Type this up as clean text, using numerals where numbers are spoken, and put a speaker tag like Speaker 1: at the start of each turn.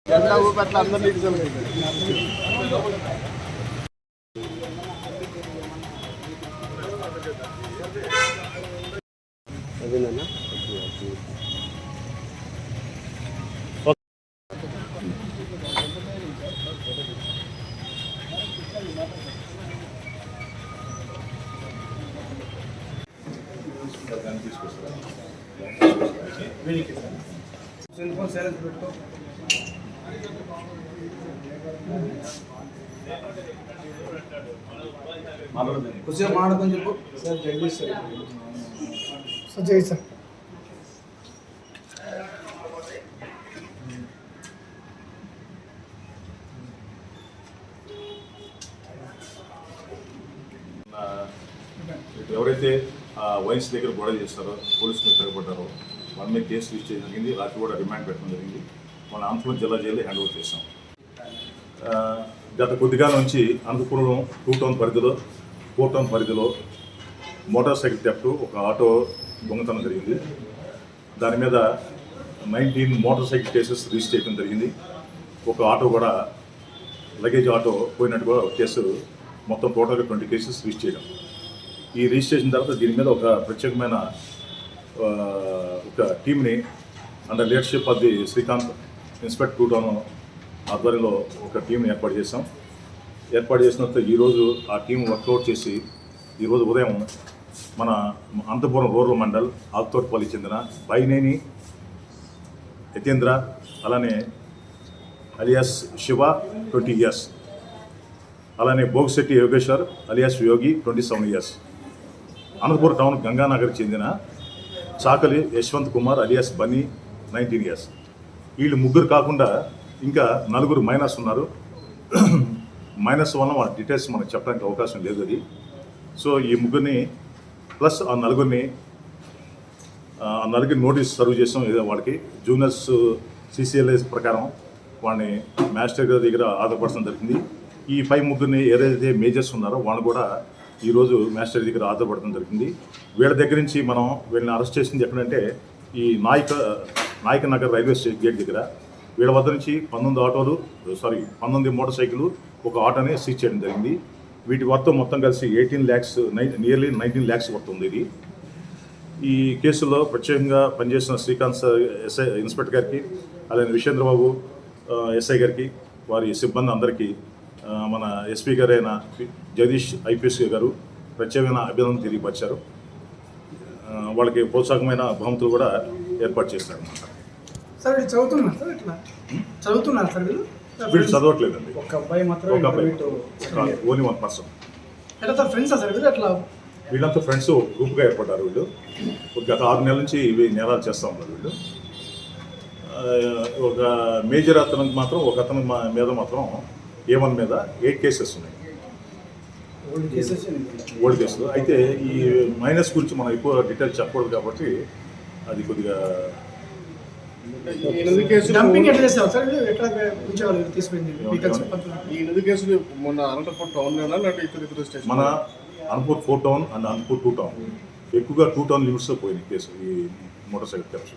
Speaker 1: జెండా ఊపట్ల అందరూ అదేనా
Speaker 2: కొంచెం మాట్లాడుకొని చెప్పు సార్. జగదీష్ సార్ జై సార్.
Speaker 3: ఎవరైతే వైన్స్ దగ్గర గొడవ చేస్తారో పోలీసులు తిరగబడ్డారో వాళ్ళ మీద కేసు రిజిస్టర్ చేయడం జరిగింది. రాత్రి కూడా రిమాండ్ పెట్టడం జరిగింది. మన అనంతపురం జిల్లా జైలు హ్యాండ్ ఓవర్ చేసాం. గత కొద్దిగా నుంచి అనంతపురం 2 టౌన్ పరిధిలో 4 టౌన్ పరిధిలో మోటార్ సైకిల్ థెఫ్ట్, ఒక ఆటో దొంగతనం జరిగింది. దాని మీద 19 మోటార్ సైకిల్ కేసెస్ రిజిస్టర్ చేయడం జరిగింది. ఒక ఆటో కూడా లగేజ్ ఆటో పోయినట్టుగా కేసు, మొత్తం టోటల్గా 20 కేసెస్ రిజిస్టర్ చేయడం. ఈ రిజిస్ట్రేషన్ తర్వాత దీని మీద ఒక ప్రత్యేకమైన ఒక టీంని under leadership of the Srikanth inspector 2 town ఆధ్వర్యంలో ఒక టీంని ఏర్పాటు చేసాం. ఏర్పాటు చేసిన తర్వాత ఈరోజు ఆ టీం వర్కౌట్ చేసి ఈరోజు ఉదయం మన అనంతపురం రూరల్ మండల్ ఆకుతోటపల్లి చెందిన బైనేని యతేంద్ర, అలానే అలియాస్ శివ 20 years, అలానే బోగిశెట్టి యోగేశ్వర్ అలియాస్ యోగి 27 years, అనంతపురం టౌన్ గంగానగర్కి చెందిన చాకలి యశ్వంత్ కుమార్ అలియాస్ బన్నీ 19 years. వీళ్ళు ముగ్గురు కాకుండా ఇంకా 4 మైనర్స్ ఉన్నారు. మైనస్ వల్ల వాళ్ళ డీటెయిల్స్ మనకు చెప్పడానికి అవకాశం లేదు అది. సో ఈ ముగ్గురిని ప్లస్ ఆ నలుగురిని నోటీస్ సర్వ్ చేసాం. ఏదో వాళ్ళకి జూనియర్స్ CCLS ప్రకారం వాళ్ళని మ్యాజిస్ట్రేట్ గారి దగ్గర ఆధారపడడం జరిగింది. ఈ 5 ముగ్గురిని ఏదైతే మేజర్స్ ఉన్నారో వాళ్ళు కూడా ఈరోజు మ్యాజిస్ట్రేట్ దగ్గర ఆధారపడడం జరిగింది. వీళ్ళ దగ్గర నుంచి మనం వీళ్ళని అరెస్ట్ చేసింది ఎక్కడంటే ఈ నాయక నగర్ రైల్వే స్టేషన్ గేట్ దగ్గర. వీళ్ళ వద్ద నుంచి 19 మోటార్ సైకిల్, ఒక ఆటోని సీజ్ చేయడం జరిగింది. వీటి వర్త్ మొత్తం కలిసి 18 lakhs, నియర్లీ 19 lakhs వర్త్ ఉంది. ఇది ఈ కేసులో ప్రత్యేకంగా పనిచేసిన శ్రీకాంత్ ఎస్ఐ ఇన్స్పెక్టర్ గారికి, అలానే విషేంద్రబాబు ఎస్ఐ గారికి, వారి సిబ్బంది అందరికీ మన ఎస్పీ గారైన జగదీష్ IPS గారు ప్రత్యేకమైన అభినందన తెలియపరిచారు. వాళ్ళకి ప్రోత్సాహకమైన బహుమతులు కూడా ఏర్పాటు చేశారు అన్నమాట.
Speaker 2: సార్ వీళ్ళు చదువుతున్నారు సార్, ఇట్లా చదువుతున్నారు సార్ వీళ్ళు?
Speaker 3: వీళ్ళు చదవట్లేదండి.
Speaker 2: ఒక అబ్బాయి మాత్రం,
Speaker 3: ఒక అబ్బాయి, ఓన్లీ 1 person.
Speaker 2: ఎట్లా సార్ ఫ్రెండ్స్ సార్ వీళ్ళు? అట్లా
Speaker 3: వీళ్ళంతా ఫ్రెండ్స్ గ్రూప్గా ఏర్పడ్డారు. వీళ్ళు గత 6 నెలల నుంచి ఇవి నేరాలు చేస్తూ ఉన్నారు. వీళ్ళు ఒక మేజర్ అతనికి మాత్రం, ఒక అతని మీద మాత్రం A1 మీద 8 కేసెస్ ఉన్నాయి, ఓల్డ్ కేసులు. అయితే ఈ మైనస్ గురించి మనం ఎక్కువ డీటెయిల్స్ చెప్పకూడదు కాబట్టి అది కొద్దిగా
Speaker 1: మొన్న అనంతపురం టౌన్
Speaker 3: మన Anantapur 4 town and Anantapur 2 town ఎక్కువగా 2 టౌన్ లిమిట్స్లో పోయింది కేసు, ఈ మోటార్ సైకిల్ థెఫ్ట్.